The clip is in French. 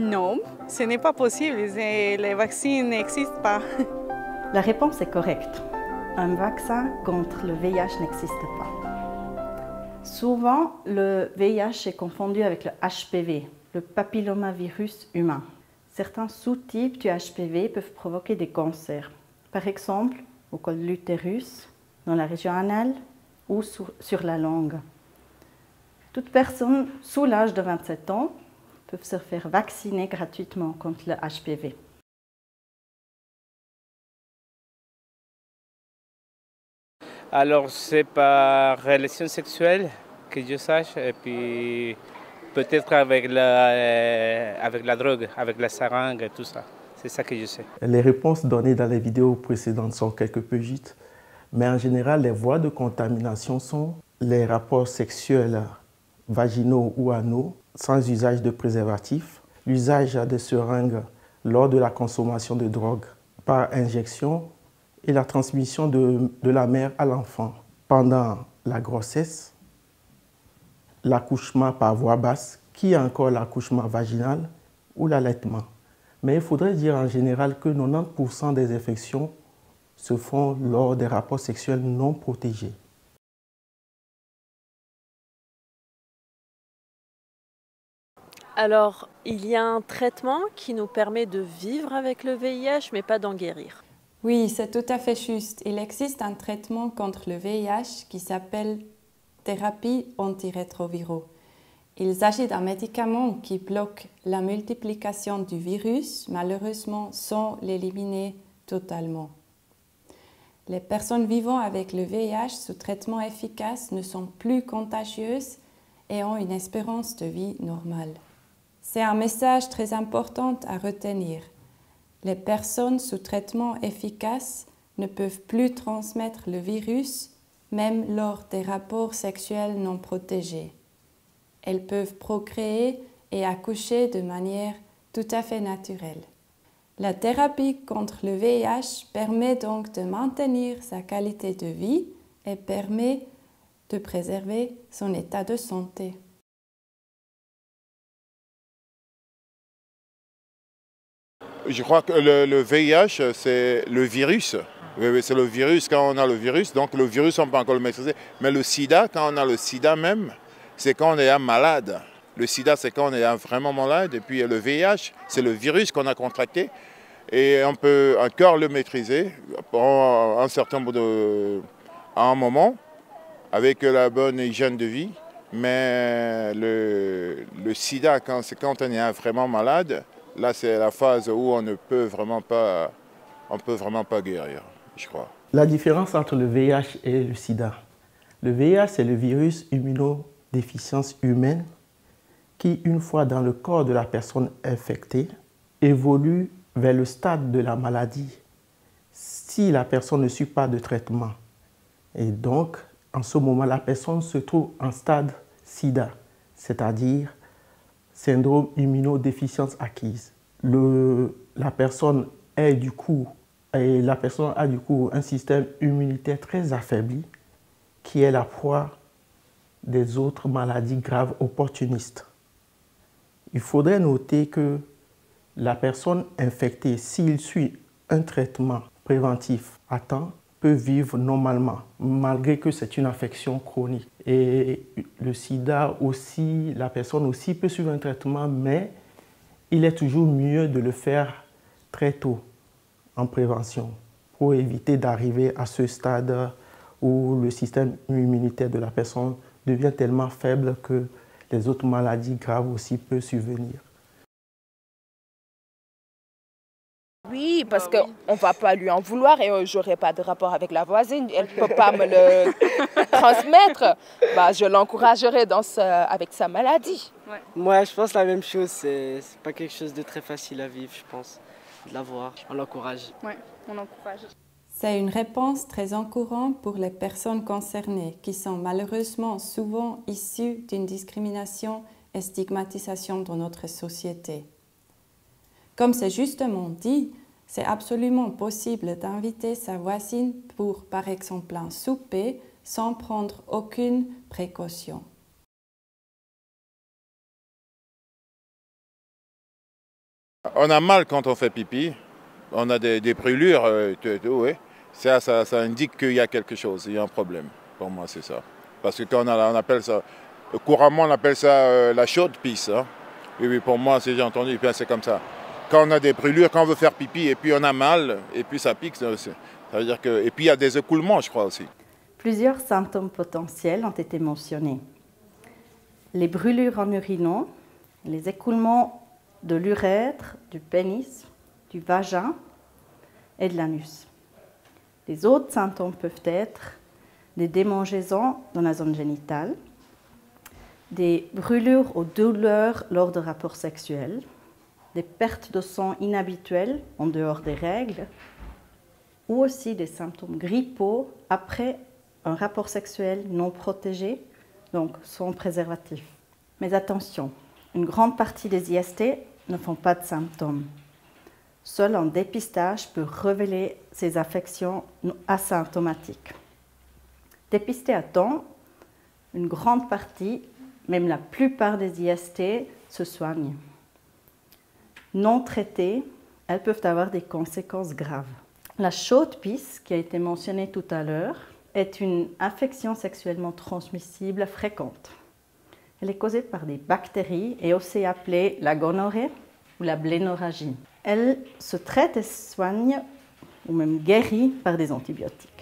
Non, ce n'est pas possible. Les vaccins n'existent pas. La réponse est correcte. Un vaccin contre le VIH n'existe pas. Souvent, le VIH est confondu avec le HPV, le papillomavirus humain. Certains sous-types du HPV peuvent provoquer des cancers. Par exemple, au col de l'utérus, dans la région anale ou sur la langue. Toute personne sous l'âge de 27 ans peuvent se faire vacciner gratuitement contre le HPV. Alors c'est par relation sexuelle que je sache et puis peut-être avec la drogue, avec la seringue et tout ça. C'est ça que je sais. Les réponses données dans les vidéos précédentes sont quelque peu justes, mais en général les voies de contamination sont les rapports sexuels vaginaux ou anaux sans usage de préservatif, l'usage de seringues lors de la consommation de drogue par injection et la transmission de la mère à l'enfant pendant la grossesse, l'accouchement par voie basse, qui est encore l'accouchement vaginal ou l'allaitement. Mais il faudrait dire en général que 90% des infections se font lors des rapports sexuels non protégés. Alors, il y a un traitement qui nous permet de vivre avec le VIH, mais pas d'en guérir. Oui, c'est tout à fait juste. Il existe un traitement contre le VIH qui s'appelle thérapie antirétroviraux. Il s'agit d'un médicament qui bloque la multiplication du virus, malheureusement sans l'éliminer totalement. Les personnes vivant avec le VIH sous traitement efficace ne sont plus contagieuses et ont une espérance de vie normale. C'est un message très important à retenir. Les personnes sous traitement efficace ne peuvent plus transmettre le virus, même lors des rapports sexuels non protégés. Elles peuvent procréer et accoucher de manière tout à fait naturelle. La thérapie contre le VIH permet donc de maintenir sa qualité de vie et permet de préserver son état de santé. Je crois que le VIH, c'est le virus. C'est le virus quand on a le virus. Donc le virus, on peut encore le maîtriser. Mais le sida, quand on a le sida même, c'est quand on est malade. Le sida, c'est quand on est vraiment malade. Et puis le VIH, c'est le virus qu'on a contracté. Et on peut encore le maîtriser pendant un moment, avec la bonne hygiène de vie. Mais le sida, c'est quand on est vraiment malade. Là, c'est la phase où on ne peut vraiment pas guérir, je crois. La différence entre le VIH et le sida. Le VIH, c'est le virus immunodéficience humaine qui, une fois dans le corps de la personne infectée, évolue vers le stade de la maladie si la personne ne suit pas de traitement. Et donc, en ce moment, la personne se trouve en stade sida, c'est-à-dire syndrome immunodéficience acquise. La personne a du coup un système immunitaire très affaibli qui est la proie des autres maladies graves opportunistes. Il faudrait noter que la personne infectée, s'il suit un traitement préventif à temps, peut vivre normalement, malgré que c'est une infection chronique. Et le sida aussi, la personne aussi peut suivre un traitement, mais il est toujours mieux de le faire très tôt, en prévention, pour éviter d'arriver à ce stade où le système immunitaire de la personne devient tellement faible que les autres maladies graves aussi peuvent survenir. Oui, parce qu'on ne va pas lui en vouloir et je n'aurai pas de rapport avec la voisine. Elle ne peut pas me le transmettre. Bah, je l'encouragerai avec sa maladie. Ouais. Moi, je pense la même chose. C'est pas quelque chose de très facile à vivre, je pense, de l'avoir. On l'encourage. Oui, on encourage. C'est une réponse très encourageante pour les personnes concernées qui sont malheureusement souvent issues d'une discrimination et stigmatisation dans notre société. Comme c'est justement dit, c'est absolument possible d'inviter sa voisine pour, par exemple, un souper sans prendre aucune précaution. On a mal quand on fait pipi, on a des brûlures, oui. Ça indique qu'il y a quelque chose, il y a un problème. Pour moi, c'est ça. Parce que quand on appelle ça, couramment on appelle ça la chaude pisse. Hein. Oui, pour moi, si j'ai entendu, c'est comme ça. Quand on a des brûlures, quand on veut faire pipi et puis on a mal, et puis ça pique, ça veut dire que... Et puis il y a des écoulements, je crois aussi. Plusieurs symptômes potentiels ont été mentionnés. Les brûlures en urinant, les écoulements de l'urètre, du pénis, du vagin et de l'anus. Les autres symptômes peuvent être des démangeaisons dans la zone génitale, des brûlures ou douleurs lors de rapports sexuels, des pertes de sang inhabituelles en dehors des règles, ou aussi des symptômes grippaux après un rapport sexuel non protégé, donc sans préservatif. Mais attention, une grande partie des IST ne font pas de symptômes. Seul un dépistage peut révéler ces affections asymptomatiques. Dépisté à temps, une grande partie, même la plupart des IST, se soignent. Non traitées, elles peuvent avoir des conséquences graves. La chaude pisse, qui a été mentionnée tout à l'heure, est une infection sexuellement transmissible fréquente. Elle est causée par des bactéries et aussi appelée la gonorrhée ou la blénorragie. Elle se traite et se soigne ou même guérit par des antibiotiques.